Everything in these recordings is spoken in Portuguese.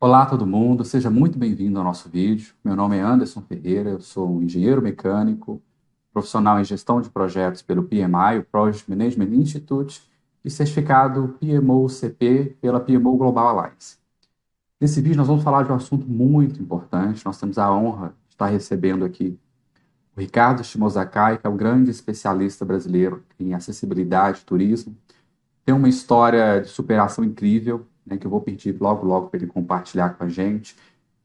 Olá, todo mundo, seja muito bem-vindo ao nosso vídeo. Meu nome é Anderson Ferreira, eu sou um engenheiro mecânico, profissional em gestão de projetos pelo PMI, o Project Management Institute, e certificado PMO-CP pela PMO Global Alliance. Nesse vídeo, nós vamos falar de um assunto muito importante. Nós temos a honra de estar recebendo aqui o Ricardo Shimozakai, que é um grande especialista brasileiro em acessibilidade e turismo. Tem uma história de superação incrível, né, que eu vou pedir logo, logo para ele compartilhar com a gente.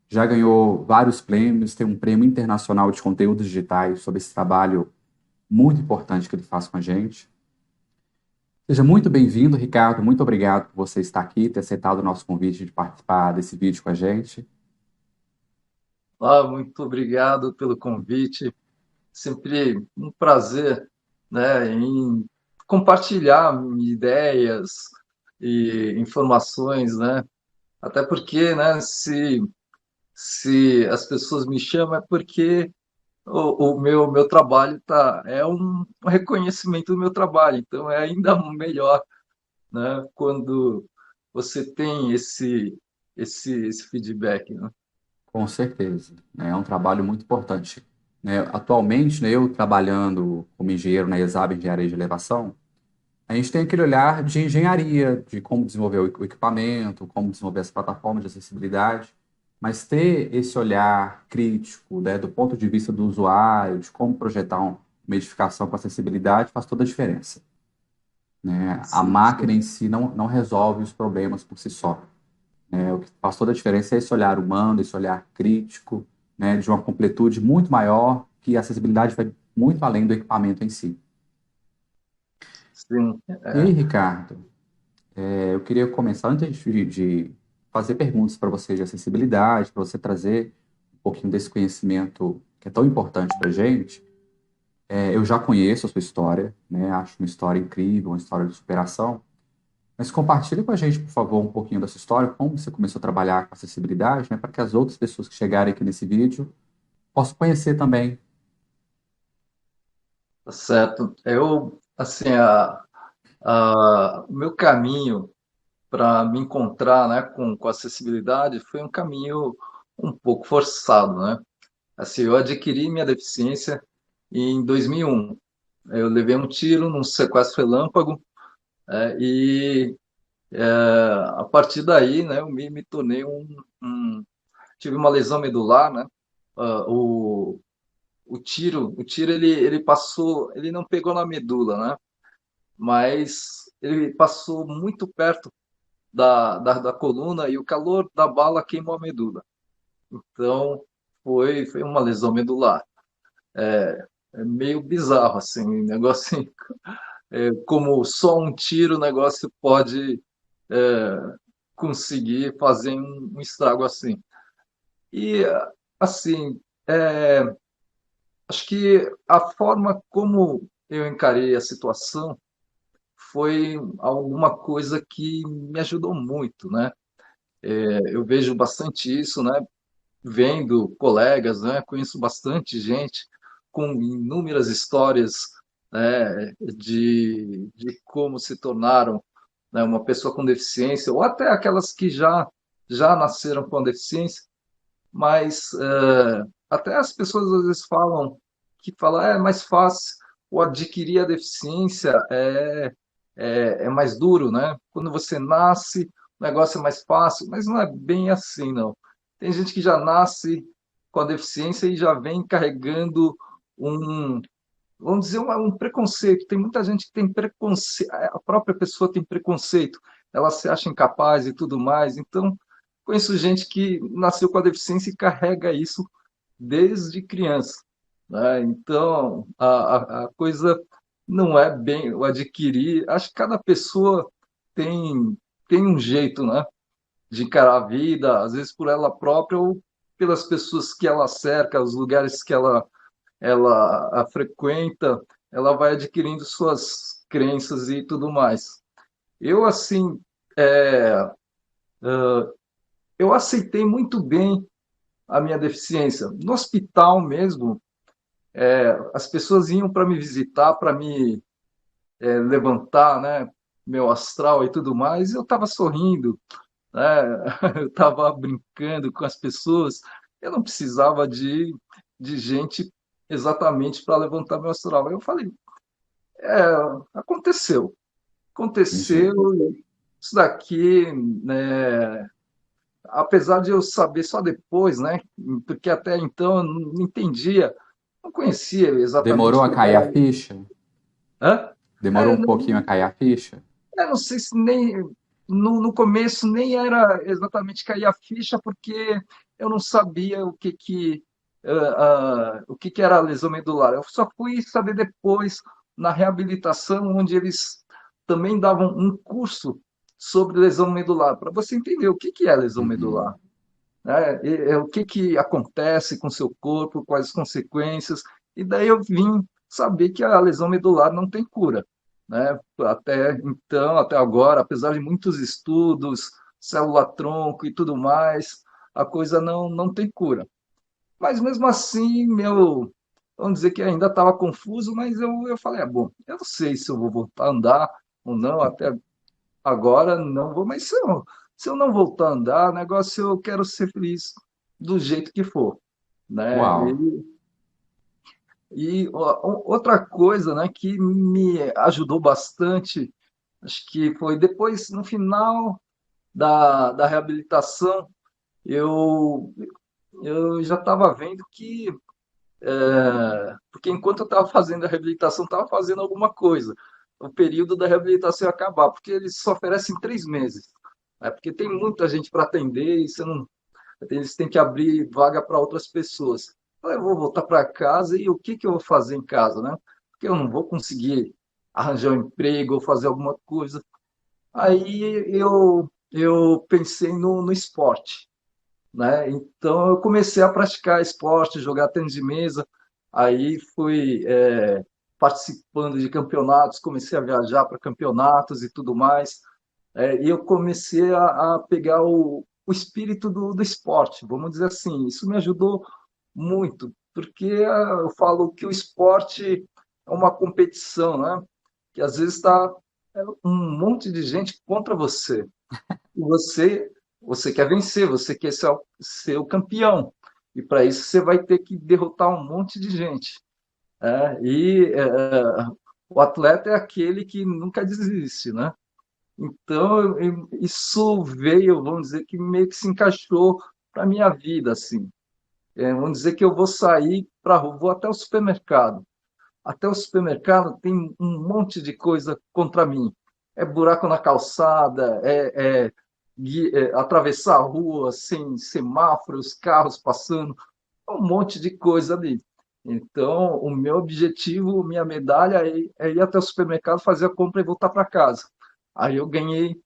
Já ganhou vários prêmios, tem um prêmio internacional de conteúdos digitais sobre esse trabalho muito importante que ele faz com a gente. Seja muito bem-vindo, Ricardo. Muito obrigado por você estar aqui, ter aceitado o nosso convite de participar desse vídeo com a gente. Muito obrigado pelo convite. Sempre um prazer, né, em compartilhar ideias e informações, né? Até porque, né, se as pessoas me chamam é porque o meu trabalho é um reconhecimento do meu trabalho. Então é ainda melhor, né, quando você tem esse feedback, né? Com certeza, né? É um trabalho muito importante, né? Atualmente, né, eu trabalhando como engenheiro na ESAB, Engenharia de Elevação, a gente tem aquele olhar de engenharia, de como desenvolver o equipamento, como desenvolver as plataformas de acessibilidade, mas ter esse olhar crítico, né, do ponto de vista do usuário, de como projetar uma edificação com acessibilidade, faz toda a diferença, né? A Sim, máquina sim. em si não resolve os problemas por si só, né? O que faz toda a diferença é esse olhar humano, esse olhar crítico, né, de uma completude muito maior, que a acessibilidade vai muito além do equipamento em si. Sim. E aí, Ricardo, eu queria começar, antes de fazer perguntas para você de acessibilidade, para você trazer um pouquinho desse conhecimento que é tão importante para a gente. Eu já conheço a sua história, né? Acho uma história incrível, uma história de superação. Mas compartilhe com a gente, por favor, um pouquinho dessa história, como você começou a trabalhar com acessibilidade, né? Para que as outras pessoas que chegarem aqui nesse vídeo possam conhecer também. Tá certo. Assim, o meu caminho para me encontrar, né, com acessibilidade foi um caminho um pouco forçado, né? Assim, eu adquiri minha deficiência em 2001. Eu levei um tiro num sequestro relâmpago, e a partir daí, né, eu me tornei tive uma lesão medular, né? Ah, o tiro ele passou, ele não pegou na medula, né? Mas ele passou muito perto da coluna e o calor da bala queimou a medula. Então, foi uma lesão medular. É meio bizarro, assim, um negócio assim, como só um tiro o negócio pode conseguir fazer um estrago assim. E, assim, acho que a forma como eu encarei a situação foi alguma coisa que me ajudou muito, né? Eu vejo bastante isso, né? Vendo colegas, né? Conheço bastante gente com inúmeras histórias, né? De como se tornaram, né, uma pessoa com deficiência, ou até aquelas que já nasceram com deficiência, mas até as pessoas às vezes falam, é mais fácil, ou adquirir a deficiência é mais duro, né? Quando você nasce, o negócio é mais fácil, mas não é bem assim, não. Tem gente que já nasce com a deficiência e já vem carregando um, vamos dizer, um preconceito. Tem muita gente que tem preconceito, a própria pessoa tem preconceito, ela se acha incapaz e tudo mais. Então, conheço gente que nasceu com a deficiência e carrega isso desde criança, né? Então, a coisa não é bem o adquirir. Acho que cada pessoa tem, tem um jeito, né, de encarar a vida, às vezes por ela própria ou pelas pessoas que ela cerca, os lugares que ela a frequenta, ela vai adquirindo suas crenças e tudo mais. Eu, assim, é, eu aceitei muito bem a minha deficiência. No hospital mesmo, as pessoas iam para me visitar, para me levantar, né, meu astral e tudo mais, e eu estava sorrindo. né? Eu estava brincando com as pessoas, eu não precisava de gente exatamente para levantar meu astral. Eu falei, é, aconteceu, aconteceu, Entendi. isso daqui, né? Apesar de eu saber só depois, né? Porque até então eu não entendia, não conhecia exatamente Demorou o a que cair a era. ficha? Hã? Demorou É, um pouquinho a cair a ficha? eu não sei se nem no começo nem era exatamente cair a ficha, porque eu não sabia o que que era a lesão medular. Eu só fui saber depois na reabilitação, onde eles também davam um curso sobre lesão medular, para você entender o que que é lesão Uhum. medular, né? O que que acontece com o seu corpo, quais as consequências. E daí eu vim saber que a lesão medular não tem cura, né? Até então, até agora, apesar de muitos estudos, célula-tronco e tudo mais, a coisa não tem cura. Mas mesmo assim, vamos dizer que ainda estava confuso, mas eu falei, bom, eu não sei se eu vou voltar a andar ou não, até agora não vou, mas se eu não voltar a andar, o negócio eu quero ser feliz do jeito que for, né? Uau. Outra coisa, né, que me ajudou bastante, acho que foi depois, no final da reabilitação, eu, eu já estava vendo que, porque enquanto eu estava fazendo a reabilitação, estava fazendo alguma coisa. O período da reabilitação ia acabar, porque eles só oferecem 3 meses. É porque tem muita gente para atender e você não, eles têm que abrir vaga para outras pessoas. Eu vou voltar para casa e o que que eu vou fazer em casa, né? Porque eu não vou conseguir arranjar um emprego ou fazer alguma coisa. Aí eu pensei no esporte, né? Então eu comecei a praticar esporte, jogar tênis de mesa. Aí fui participando de campeonatos, comecei a viajar para campeonatos e tudo mais. E eu comecei a pegar o espírito do esporte, vamos dizer assim. Isso me ajudou muito, porque eu falo que o esporte é uma competição, né? Que às vezes está um monte de gente contra você. E você quer vencer, você quer ser o campeão. E para isso você vai ter que derrotar um monte de gente. O atleta é aquele que nunca desiste, né? Então, isso veio, vamos dizer, que meio que se encaixou para a minha vida, assim. Vamos dizer que eu vou sair para rua, vou até o supermercado. Até o supermercado tem um monte de coisa contra mim. É buraco na calçada, atravessar a rua sem semáforos, carros passando, um monte de coisa ali. Então, o meu objetivo, minha medalha é ir até o supermercado, fazer a compra e voltar para casa. Aí eu ganhei,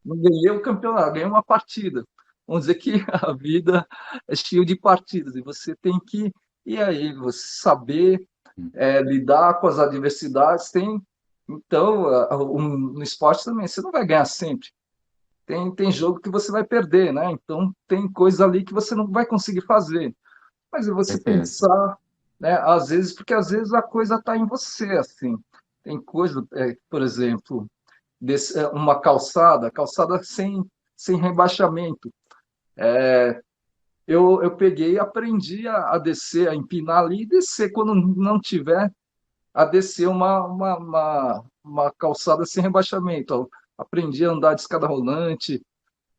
não ganhei o campeonato, ganhei uma partida. Vamos dizer que a vida é cheia de partidas e você tem que, e aí, você saber lidar com as adversidades. Então, no esporte também, você não vai ganhar sempre. Tem jogo que você vai perder, né? Então, tem coisa ali que você não vai conseguir fazer. Mas é você Certeza. pensar, né? Às vezes, porque às vezes a coisa está em você, assim. Tem coisa, por exemplo, uma calçada sem rebaixamento. Eu peguei e aprendi a descer, a empinar ali e descer quando não tiver, a descer uma calçada sem rebaixamento. Eu aprendi a andar de escada rolante.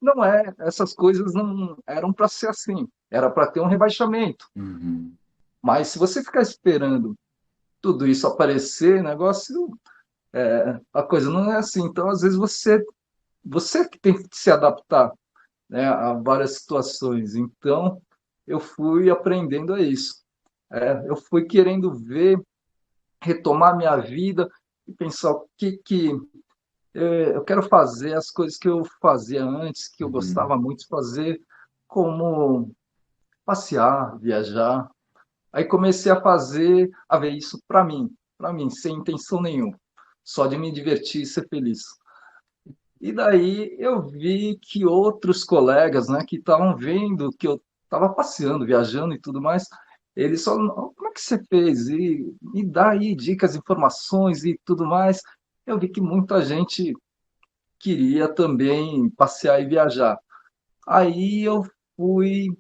Não é, essas coisas não eram para ser assim, era para ter um rebaixamento. Uhum. Mas se você ficar esperando tudo isso aparecer, negócio, a coisa não é assim. Então, às vezes, você que tem que se adaptar, né, a várias situações. Então, eu fui aprendendo a isso. Eu fui querendo ver, retomar minha vida e pensar o que eu quero fazer, as coisas que eu fazia antes, que eu Uhum. gostava muito de fazer, como passear, viajar. Aí comecei a fazer, a ver isso para mim, sem intenção nenhuma, só de me divertir e ser feliz. E daí eu vi que outros colegas, né, que estavam vendo que eu estava passeando, viajando e tudo mais, eles só, como é que você fez? E me dá aí dicas, informações e tudo mais. Eu vi que muita gente queria também passear e viajar. Aí eu fui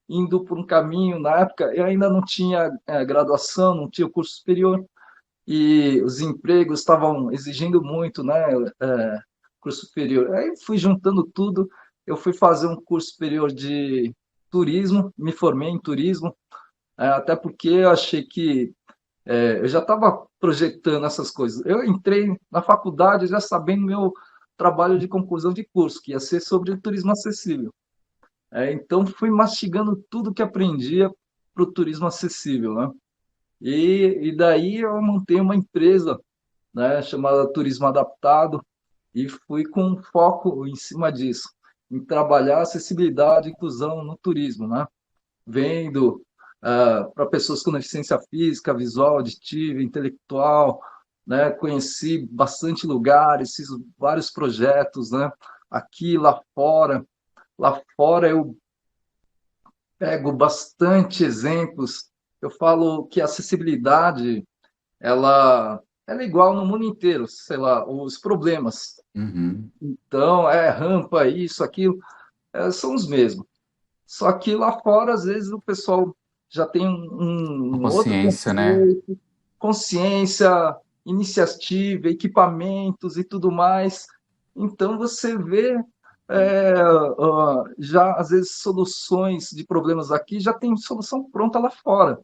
indo por um caminho, na época eu ainda não tinha graduação, não tinha curso superior, e os empregos estavam exigindo muito, né, curso superior. Aí fui juntando tudo, eu fui fazer um curso superior de turismo, me formei em turismo, até porque eu achei que eu já estava projetando essas coisas. Eu entrei na faculdade já sabendo meu trabalho de conclusão de curso, que ia ser sobre turismo acessível. Então fui mastigando tudo que aprendia para o turismo acessível, né? E daí eu montei uma empresa, né, chamada Turismo Adaptado e fui com um foco em cima disso, em trabalhar acessibilidade e inclusão no turismo, né? Vendo para pessoas com deficiência física, visual, auditiva, intelectual, né? Conheci bastante lugares, fiz vários projetos, né? Aqui, lá fora. Lá fora eu pego bastante exemplos. Eu falo que a acessibilidade ela é igual no mundo inteiro, sei lá, os problemas. Uhum. Então, rampa, isso, aquilo, são os mesmos. Só que lá fora, às vezes, o pessoal já tem Uma um outro consciência, né? conceito, consciência, iniciativa, equipamentos e tudo mais. Então, você vê já, às vezes, soluções de problemas aqui, já tem solução pronta lá fora.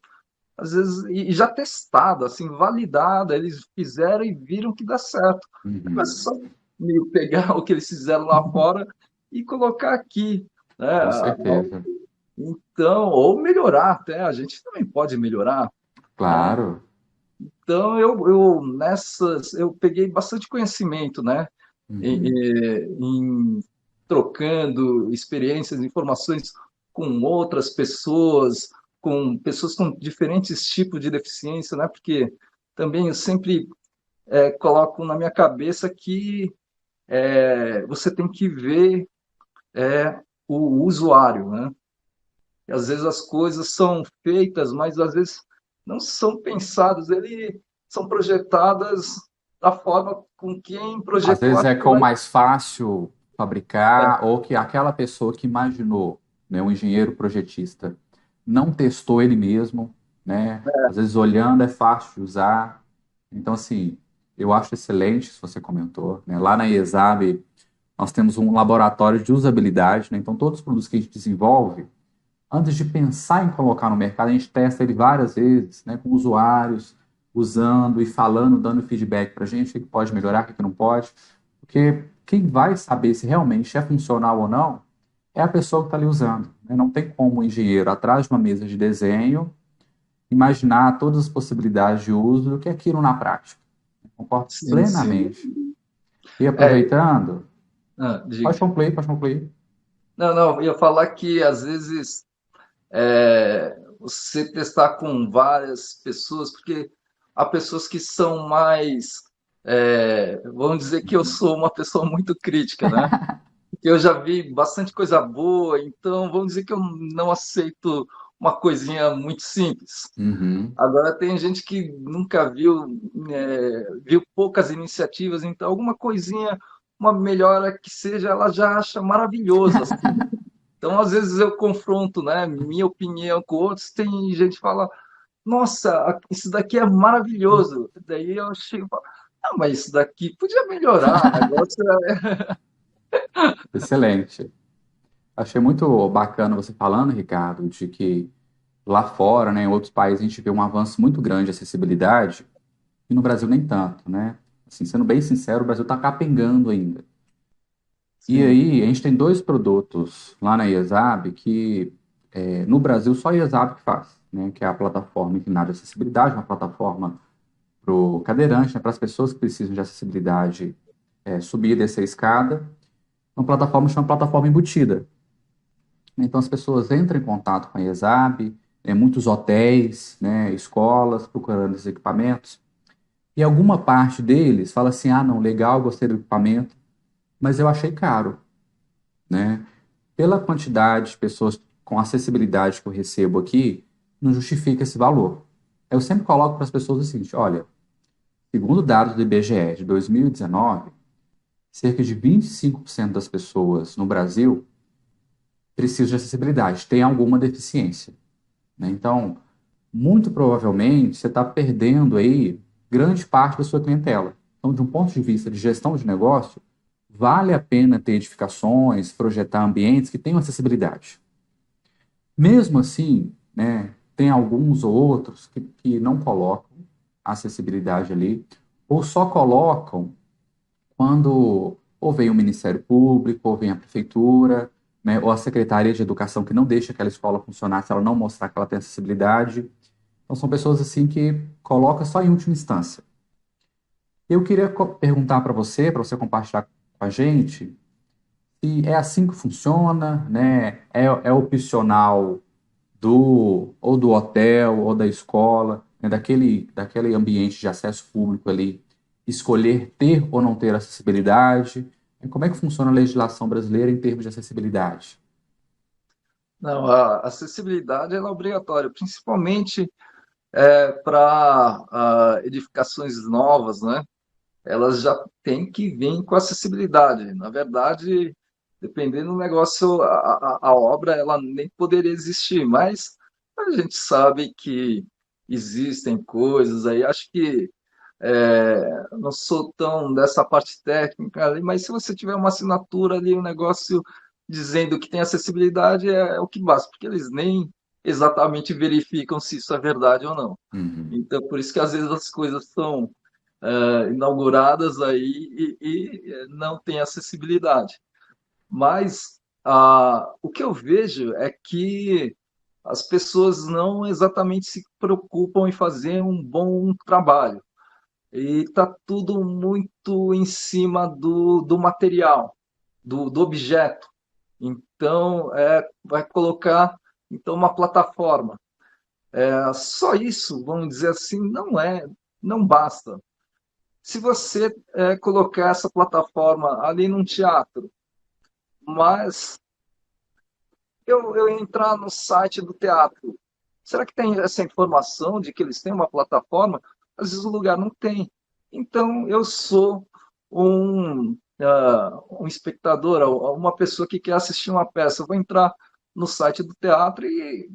Às vezes, e já testada, assim, validada, eles fizeram e viram que dá certo. É Uhum. só meio pegar o que eles fizeram lá fora e colocar aqui, né? Com certeza. Então, ou melhorar até, a gente também pode melhorar, né? Claro. Então, eu peguei bastante conhecimento, né? Uhum. Em trocando experiências, informações com outras pessoas, com pessoas com diferentes tipos de deficiência, né? Porque também eu sempre coloco na minha cabeça que você tem que ver o usuário, né? E às vezes as coisas são feitas, mas às vezes não são pensadas, são projetadas da forma com quem Às projetou vezes é aquilo. com mais fácil fabricar, É, ou que aquela pessoa que imaginou, né, um engenheiro projetista, não testou ele mesmo, né? Às vezes olhando é fácil de usar. Então, assim, eu acho excelente isso que você comentou, né? Lá na IESAB, nós temos um laboratório de usabilidade, né? Então, todos os produtos que a gente desenvolve, antes de pensar em colocar no mercado, a gente testa ele várias vezes, né, com usuários, usando e falando, dando feedback para a gente, o que pode melhorar, o que não pode. Porque quem vai saber se realmente é funcional ou não é a pessoa que está ali usando, né? Não tem como o engenheiro, atrás de uma mesa de desenho, imaginar todas as possibilidades de uso do que é aquilo na prática. Concordo sim, sim. plenamente. E É, aproveitando, pode diga. concluir, pode concluir. Não, não, eu ia falar que às vezes você testar com várias pessoas, porque há pessoas que são mais. Vamos dizer que eu sou uma pessoa muito crítica, né? Porque eu já vi bastante coisa boa, então vamos dizer que eu não aceito uma coisinha muito simples. Uhum. Agora tem gente que nunca viu, viu poucas iniciativas, então alguma coisinha, uma melhora que seja, ela já acha maravilhoso, assim. Então, às vezes eu confronto, né, minha opinião com outros, tem gente que fala, nossa, isso daqui é maravilhoso. Daí eu chego e falo, ah, mas isso daqui podia melhorar, o negócio Excelente. Achei muito bacana você falando, Ricardo, de que lá fora, né, em outros países, a gente vê um avanço muito grande de acessibilidade e no Brasil nem tanto, né? Assim, sendo bem sincero, o Brasil está capengando ainda. E sim, aí, a gente tem dois produtos lá na IESAB que, no Brasil, só a IESAB que faz, né? Que é a plataforma inclinada de acessibilidade, uma plataforma para o cadeirante, né, para as pessoas que precisam de acessibilidade, subir e descer a escada. Uma plataforma chama plataforma embutida. Então as pessoas entram em contato com a ESAB, muitos hotéis, né, escolas procurando esses equipamentos, e alguma parte deles fala assim: ah, não, legal, gostei do equipamento, mas eu achei caro, né? Pela quantidade de pessoas com acessibilidade que eu recebo aqui, não justifica esse valor. Eu sempre coloco para as pessoas o seguinte: olha, segundo dados do IBGE de 2019, cerca de 25% das pessoas no Brasil precisam de acessibilidade, tem alguma deficiência, né? Então, muito provavelmente, você está perdendo aí grande parte da sua clientela. Então, de um ponto de vista de gestão de negócio, vale a pena ter edificações, projetar ambientes que tenham acessibilidade. Mesmo assim, né, tem alguns ou outros que não colocam acessibilidade ali, ou só colocam quando ou vem o Ministério Público, ou vem a Prefeitura, né, ou a Secretaria de Educação que não deixa aquela escola funcionar se ela não mostrar que ela tem acessibilidade. Então são pessoas assim que colocam só em última instância. Eu queria perguntar para você compartilhar com a gente, se é assim que funciona, né? É opcional ou do hotel ou da escola, né? Daquele ambiente de acesso público ali, escolher ter ou não ter acessibilidade. Como é que funciona a legislação brasileira em termos de acessibilidade? Não, a acessibilidade ela é obrigatória, principalmente para edificações novas, né? Elas já têm que vir com acessibilidade. Na verdade, dependendo do negócio, a obra ela nem poderia existir, mas a gente sabe que existem coisas aí. Acho que não sou tão dessa parte técnica ali, mas se você tiver uma assinatura ali, um negócio dizendo que tem acessibilidade, é o que basta, porque eles nem exatamente verificam se isso é verdade ou não. Uhum. Então, por isso que às vezes as coisas são inauguradas aí e não tem acessibilidade. Mas o que eu vejo é que as pessoas não exatamente se preocupam em fazer um bom trabalho. E está tudo muito em cima do material, do objeto. Então, vai colocar então uma plataforma. Só isso, vamos dizer assim, não basta. Se você colocar essa plataforma ali num teatro, mas eu entrar no site do teatro, será que tem essa informação de que eles têm uma plataforma? Às vezes o lugar não tem. Então, eu sou um espectador, uma pessoa que quer assistir uma peça. Eu vou entrar no site do teatro e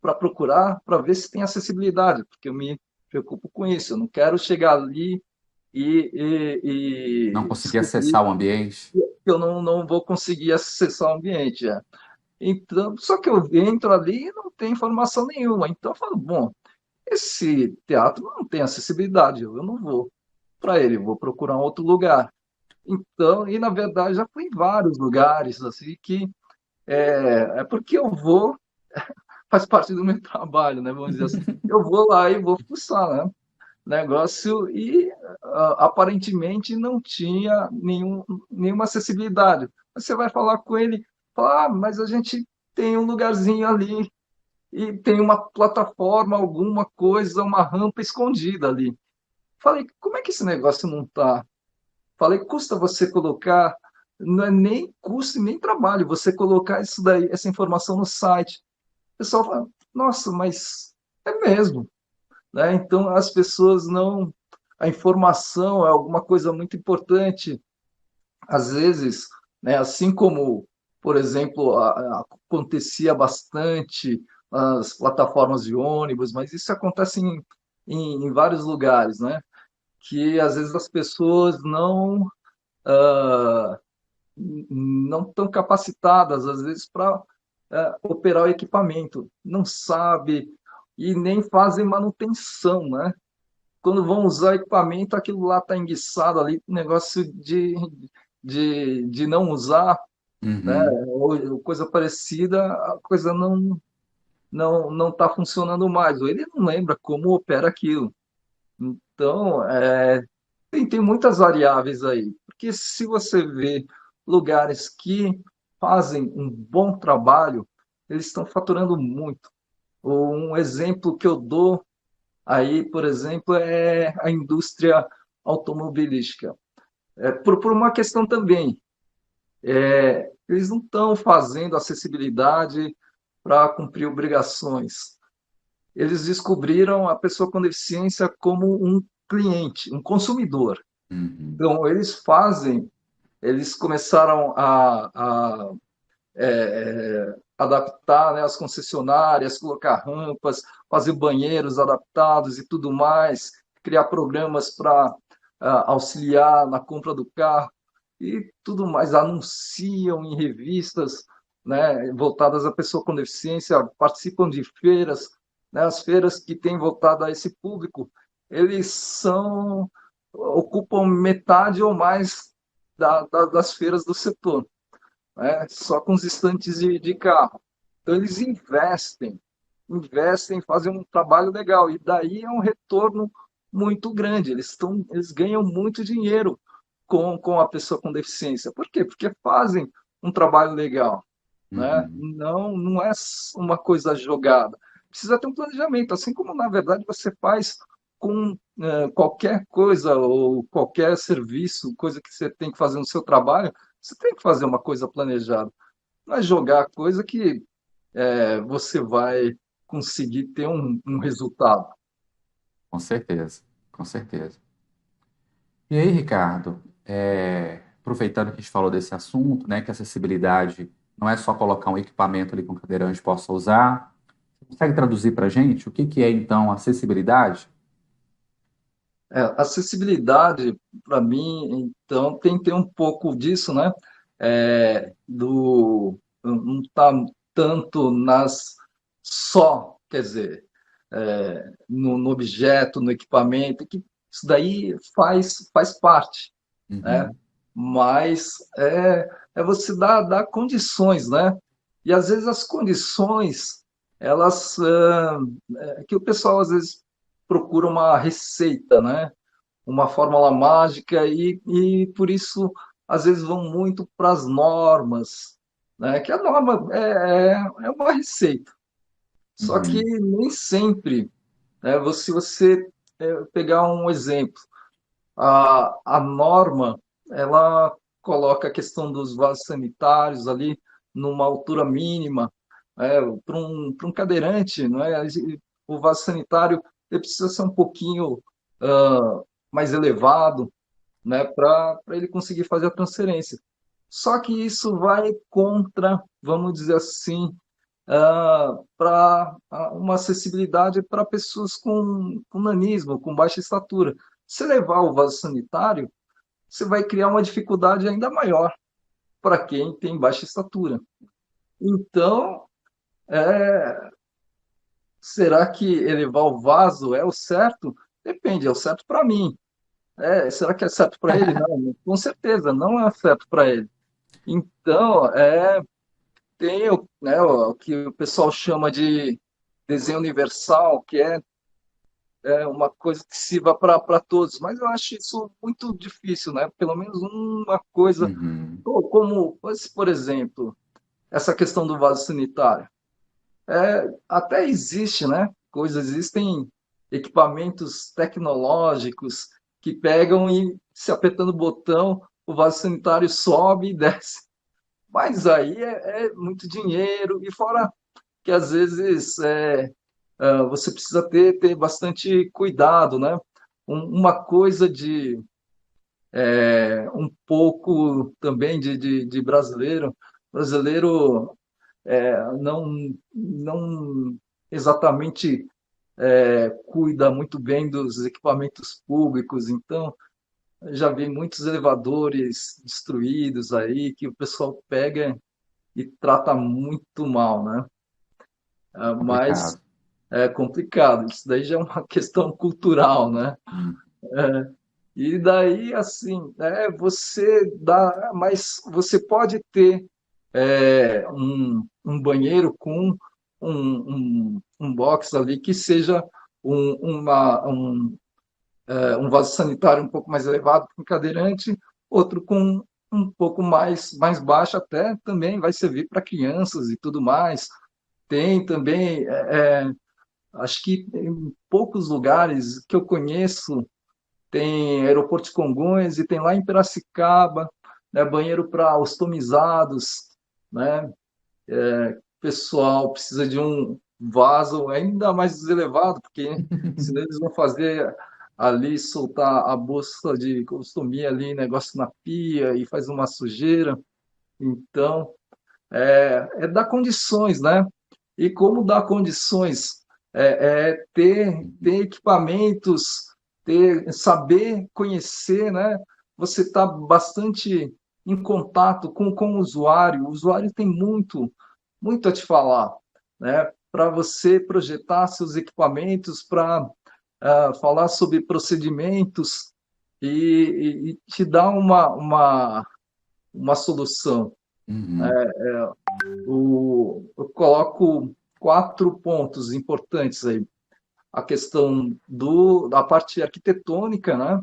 para procurar, para ver se tem acessibilidade, porque eu me preocupo com isso. Eu não quero chegar ali Não e conseguir descobrir acessar o ambiente? que eu não vou conseguir acessar o ambiente. Então, só que eu entro ali e não tem informação nenhuma. Então, eu falo, bom, esse teatro não tem acessibilidade, eu não vou para ele, eu vou procurar um outro lugar. Então, e na verdade já fui em vários lugares, assim, que é porque eu vou, faz parte do meu trabalho, né? Vamos dizer assim, eu vou lá e vou fuçar, né? Negócio e aparentemente não tinha nenhuma acessibilidade. Você vai falar com ele, fala, mas a gente tem um lugarzinho ali e tem uma plataforma, alguma coisa, uma rampa escondida ali. Falei, como é que esse negócio não tá? Falei, custa você colocar, não é nem custo nem trabalho você colocar isso daí, essa informação no site. O pessoal fala, nossa, mas é mesmo, né? Então as pessoas não, a informação é alguma coisa muito importante. Às vezes, né, assim como, por exemplo, acontecia bastante nas plataformas de ônibus, mas isso acontece em vários lugares, né? Que às vezes as pessoas ah, não estão capacitadas, às vezes, para operar o equipamento, não sabe e nem fazem manutenção, né? Quando vão usar equipamento, aquilo lá está enguiçado ali, negócio de não usar, né? Uhum. Ou coisa parecida, a coisa não está funcionando mais, ou ele não lembra como opera aquilo. Então, tem muitas variáveis aí, porque se você vê lugares que fazem um bom trabalho, eles estão faturando muito. Um exemplo que eu dou aí, por exemplo, é a indústria automobilística. Por uma questão também, eles não estão fazendo acessibilidade para cumprir obrigações. Eles descobriram a pessoa com deficiência como um cliente, um consumidor. Uhum. Então, eles fazem. eles começaram a adaptar, né, as concessionárias, colocar rampas, fazer banheiros adaptados e tudo mais, criar programas para auxiliar na compra do carro e tudo mais, anunciam em revistas, né, voltadas à pessoa com deficiência, participam de feiras, né, as feiras que têm voltado a esse público, eles ocupam metade ou mais das feiras do setor, né, só com os estantes de carro. Então, eles investem, fazem um trabalho legal, e daí é um retorno muito grande. Eles ganham muito dinheiro com a pessoa com deficiência. Por quê? Porque fazem um trabalho legal, né? Uhum. Não é uma coisa jogada. Precisa ter um planejamento, assim como, na verdade, você faz com qualquer coisa ou qualquer serviço, coisa que você tem que fazer no seu trabalho, você tem que fazer uma coisa planejada. Não é jogar coisa que você vai conseguir ter um resultado. Com certeza, com certeza. E aí, Ricardo, aproveitando que a gente falou desse assunto, né, que a acessibilidade não é só colocar um equipamento ali que um cadeirante possa usar, você consegue traduzir para a gente o que que é, então, acessibilidade? Acessibilidade, para mim, então, tem que ter um pouco disso, né? Não está tanto quer dizer, no objeto, no equipamento, que isso daí faz parte, né? Uhum, Mas é você dar condições, né? E às vezes as condições, elas, que o pessoal às vezes procura uma receita, né? Uma fórmula mágica e por isso às vezes vão muito para as normas, né? Que a norma é uma receita, só que uhum, nem sempre, né? Se você pegar um exemplo, a norma, ela coloca a questão dos vasos sanitários ali numa altura mínima, para um cadeirante, não é? O vaso sanitário ele precisa ser um pouquinho mais elevado, né, para ele conseguir fazer a transferência. Só que isso vai contra, vamos dizer assim, para uma acessibilidade para pessoas com nanismo, com baixa estatura. Se levar o vaso sanitário, você vai criar uma dificuldade ainda maior para quem tem baixa estatura. Então, será que elevar o vaso é o certo? Depende, é o certo para mim. Será que é certo para ele? Não, com certeza, não é certo para ele. Então, tem o que o pessoal chama de desenho universal, que é uma coisa que sirva para todos, mas eu acho isso muito difícil, né? Pelo menos uma coisa, uhum, como, por exemplo, essa questão do vaso sanitário. Até existe, né? Existem equipamentos tecnológicos que pegam e, se apertando o botão, o vaso sanitário sobe e desce. Mas aí é muito dinheiro, e fora que às vezes você precisa ter bastante cuidado, né? Uma coisa um pouco também de brasileiro. Brasileiro não exatamente cuida muito bem dos equipamentos públicos, então já vi muitos elevadores destruídos aí que o pessoal pega e trata muito mal, né? Mas complicado. é complicado, isso daí já é uma questão cultural, né? Hum, E daí, assim, mas você pode ter um banheiro com um box ali que seja um vaso sanitário um pouco mais elevado para um cadeirante, outro com um pouco mais baixo até também vai servir para crianças e tudo mais. Tem também, acho que em poucos lugares que eu conheço, tem aeroporto de Congonhas e tem lá em Piracicaba, né, banheiro para ostomizados, né? O pessoal precisa de um vaso ainda mais elevado, porque senão eles vão fazer ali soltar a bolsa de consumir ali negócio na pia e faz uma sujeira. Então, é dar condições, né? E como dar condições? Ter equipamentos, saber conhecer, né? Você está bastante em contato com o usuário tem muito a te falar, né? Para você projetar seus equipamentos, para falar sobre procedimentos e te dar uma solução. Uhum. Eu coloco quatro pontos importantes aí. A questão da parte arquitetônica, né?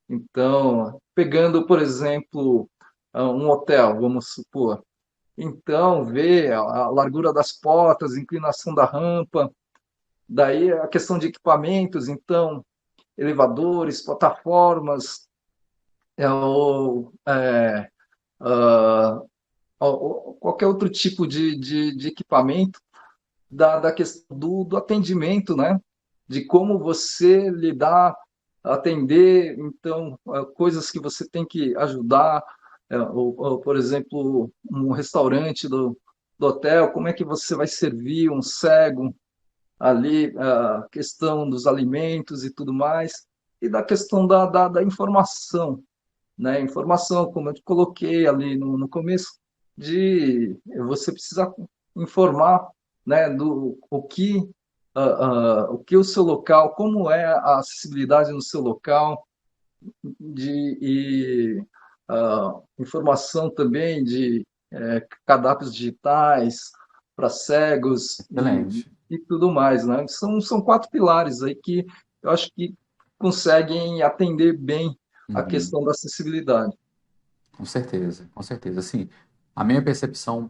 Então, pegando, por exemplo, um hotel, vamos supor. Então, ver a largura das portas, a inclinação da rampa, daí a questão de equipamentos, então, elevadores, plataformas, é, o, é, ah, qualquer outro tipo de equipamento da questão do atendimento, né? De como você lidar, atender, então, coisas que você tem que ajudar, por exemplo, um restaurante do hotel, como é que você vai servir um cego ali, a questão dos alimentos e tudo mais, e da questão da informação, né? Informação, como eu te coloquei ali no começo, de você precisa informar, né, do o que o seu local, como é a acessibilidade no seu local, informação também de cardápios digitais para cegos Excelente. e tudo mais, né? São quatro pilares aí que eu acho que conseguem atender bem a Uhum. questão da acessibilidade. Com certeza, com certeza. Assim, a minha percepção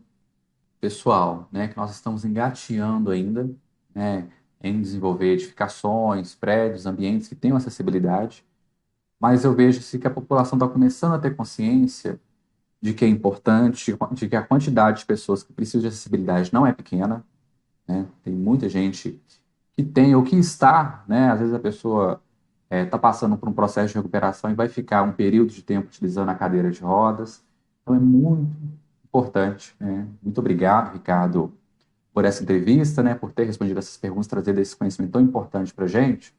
pessoal, né, que nós estamos engateando ainda, né, em desenvolver edificações, prédios, ambientes que tenham acessibilidade, mas eu vejo assim, que a população está começando a ter consciência de que é importante, de que a quantidade de pessoas que precisam de acessibilidade não é pequena, né? Tem muita gente que tem ou que está, né? Às vezes a pessoa está passando por um processo de recuperação e vai ficar um período de tempo utilizando a cadeira de rodas. Então é muito importante, né? Muito obrigado, Ricardo, por essa entrevista, né? Por ter respondido essas perguntas, trazer esse conhecimento tão importante para a gente.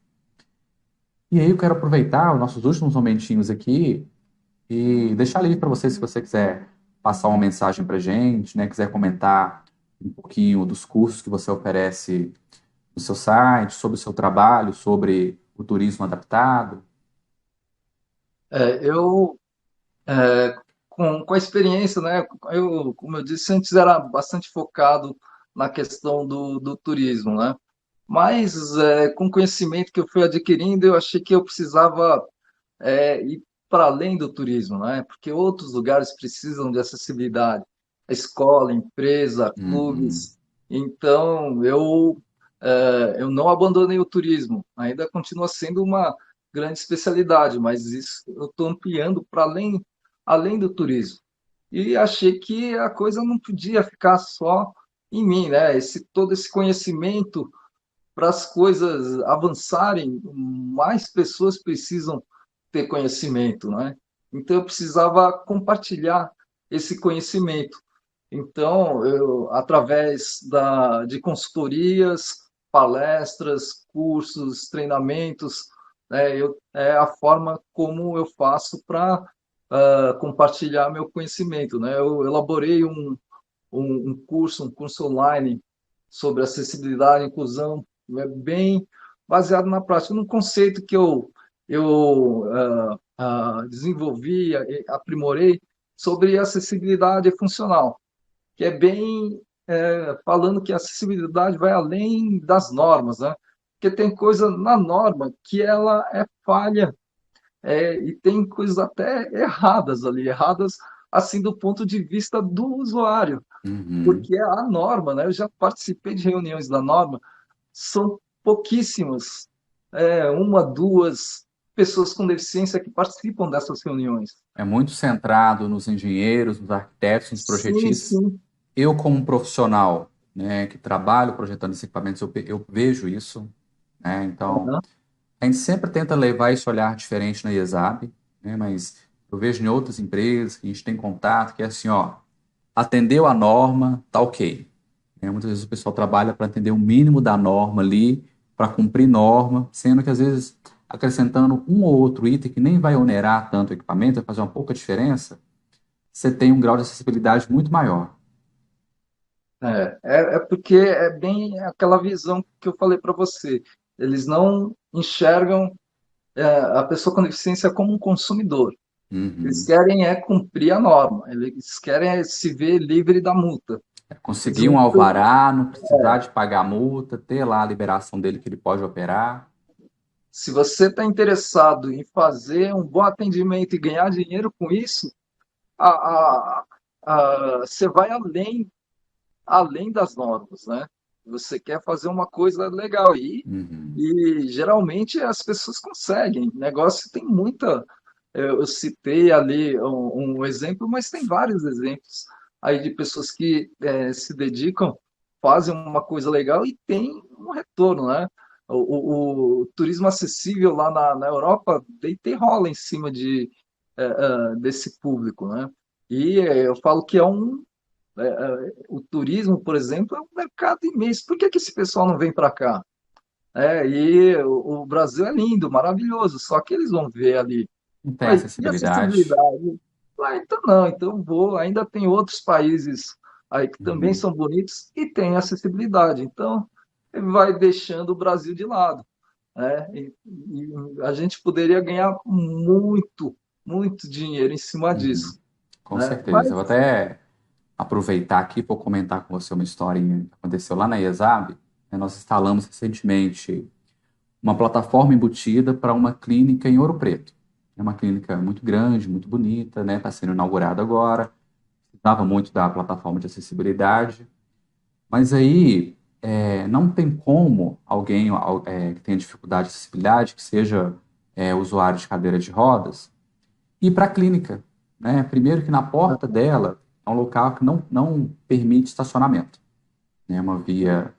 E aí eu quero aproveitar os nossos últimos momentinhos aqui e deixar livre para você, se você quiser passar uma mensagem para a gente, né? Quiser comentar um pouquinho dos cursos que você oferece no seu site, sobre o seu trabalho, sobre o turismo adaptado. Eu, com a experiência, né, como eu disse antes, era bastante focado na questão do turismo, né? Mas com o conhecimento que eu fui adquirindo, eu achei que eu precisava ir para além do turismo, né? Porque outros lugares precisam de acessibilidade, a escola, empresa, Uhum. clubes. Então, eu não abandonei o turismo, ainda continua sendo uma grande especialidade, mas isso eu estou ampliando para além do turismo. E achei que a coisa não podia ficar só em mim, né? Todo esse conhecimento para as coisas avançarem, mais pessoas precisam ter conhecimento, né? Então eu precisava compartilhar esse conhecimento. Então, através de consultorias, palestras, cursos, treinamentos, né, é a forma como eu faço para compartilhar meu conhecimento, né? Eu elaborei um curso online sobre acessibilidade e inclusão, bem baseado na prática, num conceito que eu desenvolvi, aprimorei sobre acessibilidade funcional, que é bem falando que a acessibilidade vai além das normas, né? Porque tem coisa na norma que ela é falha, e tem coisas até erradas ali, erradas assim do ponto de vista do usuário, Uhum. porque é a norma, né? Eu já participei de reuniões da norma, são pouquíssimas, uma, duas pessoas com deficiência que participam dessas reuniões. É muito centrado nos engenheiros, nos arquitetos, nos Sim, projetistas. sim. Eu, como um profissional, né, que trabalho projetando esses equipamentos, eu vejo isso, né? Então, Aham. A gente sempre tenta levar esse olhar diferente na IESAB, né? Mas eu vejo em outras empresas que a gente tem contato que é assim, ó, atendeu a norma, tá ok. Né? Muitas vezes o pessoal trabalha para atender o mínimo da norma ali, para cumprir norma, sendo que às vezes acrescentando um ou outro item que nem vai onerar tanto o equipamento, vai fazer uma pouca diferença, você tem um grau de acessibilidade muito maior. É porque é bem aquela visão que eu falei para você. Eles não enxergam a pessoa com deficiência como um consumidor. Eles Uhum. querem é cumprir a norma, eles querem é se ver livre da multa. Eles Conseguir não um preocupam. alvará, não precisar de pagar multa, ter lá a liberação dele que ele pode operar. Se você está interessado em fazer um bom atendimento e ganhar dinheiro com isso, a, a, você vai além das normas, né? Você quer fazer uma coisa legal Uhum. e geralmente as pessoas conseguem. O negócio tem muita. Eu citei ali um exemplo, mas tem vários exemplos aí de pessoas que se dedicam, fazem uma coisa legal e tem um retorno, né? O turismo acessível lá na Europa deita e rola em cima desse público, né? E eu falo que o turismo, por exemplo, é um mercado imenso. Por que esse pessoal não vem para cá? E o Brasil é lindo, maravilhoso, só que eles vão ver ali. Não tem Ué, e acessibilidade. acessibilidade? Então não, então vou. Ainda tem outros países aí que também Uhum. são bonitos e têm acessibilidade. Então, vai deixando o Brasil de lado, né? E a gente poderia ganhar muito, muito dinheiro em cima Uhum. disso, Com né? certeza. Eu vou Mas até aproveitar aqui para comentar com você uma historinha que aconteceu lá na IESAB. Né? Nós instalamos recentemente uma plataforma embutida para uma clínica em Ouro Preto. É uma clínica muito grande, muito bonita, né? Está sendo inaugurada agora. Precisava muito da plataforma de acessibilidade. Mas aí não tem como alguém que tenha dificuldade de acessibilidade, que seja usuário de cadeira de rodas, ir para a clínica. Né? Primeiro que na porta dela é um local que não permite estacionamento. É uma via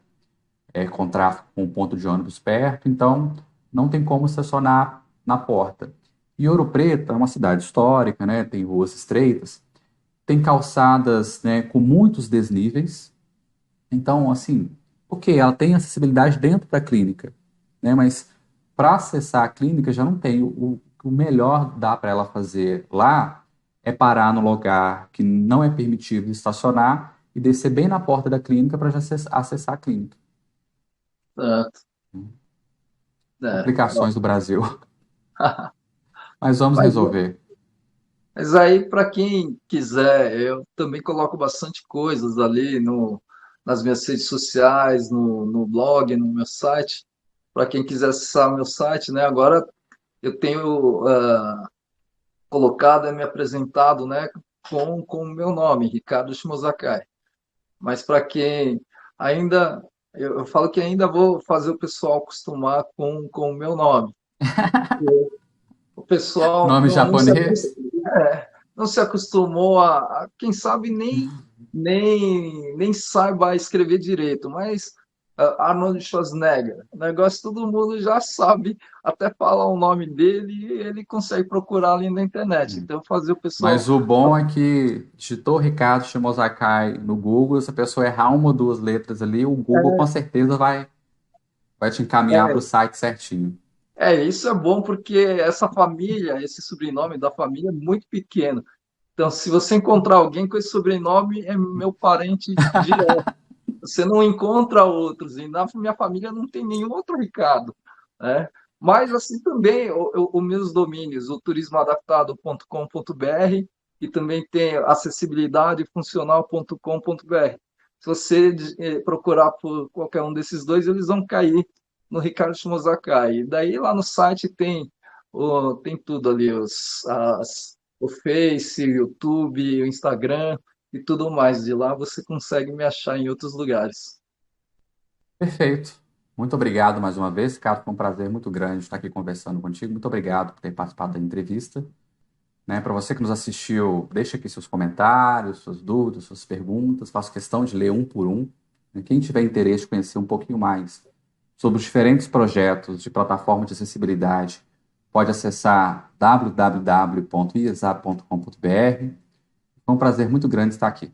com tráfego com um ponto de ônibus perto, então não tem como estacionar na porta. E Ouro Preto é uma cidade histórica, né? Tem ruas estreitas, tem calçadas, né, com muitos desníveis. Então, assim, ok, ela tem acessibilidade dentro da clínica, né? Mas para acessar a clínica já não tem. O melhor dá para ela fazer lá é parar no lugar que não é permitido estacionar e descer bem na porta da clínica para já acessar a clínica. é, Complicações do não. Brasil. Mas vamos Mas resolver. Mas aí, para quem quiser, eu também coloco bastante coisas ali nas minhas redes sociais, no blog, no meu site. Para quem quiser acessar meu site, né? Agora eu tenho colocado, me apresentado, né? Com o meu nome, Ricardo Shimozakai. Mas para quem ainda, eu falo que ainda vou fazer o pessoal acostumar com o meu nome. O pessoal Nome japonês? não se acostumou quem sabe, nem saiba escrever direito, mas Arnold Schwarzenegger, o negócio todo mundo já sabe até falar o nome dele e ele consegue procurar ali na internet. Então, fazer o pessoal. Mas o bom é que digitou Ricardo Shimozakai no Google, se a pessoa errar uma ou duas letras ali, o Google com certeza vai te encaminhar para o site certinho. Isso é bom porque essa família, esse sobrenome da família é muito pequeno. Então, se você encontrar alguém com esse sobrenome, é meu parente direto. Você não encontra outros, e na minha família não tem nenhum outro Ricardo, né? Mas assim também os meus domínios, o turismoadaptado.com.br e também tem acessibilidadefuncional.com.br. Se você procurar por qualquer um desses dois, eles vão cair no Ricardo Shimozakai. E daí lá no site tem tudo ali, o Face, o YouTube, o Instagram e tudo mais. De lá você consegue me achar em outros lugares. Perfeito. Muito obrigado mais uma vez, Ricardo. Foi um prazer muito grande estar aqui conversando contigo. Muito obrigado por ter participado da entrevista. Né? Para você que nos assistiu, deixe aqui seus comentários, suas dúvidas, suas perguntas. Faço questão de ler um por um. Né? Quem tiver interesse em conhecer um pouquinho mais sobre os diferentes projetos de plataforma de acessibilidade, pode acessar www.iesa.com.br. Foi um prazer muito grande estar aqui.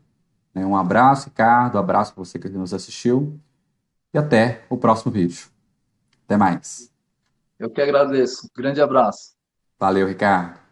Um abraço, Ricardo, um abraço para você que nos assistiu e até o próximo vídeo. Até mais. Eu que agradeço. Grande abraço. Valeu, Ricardo.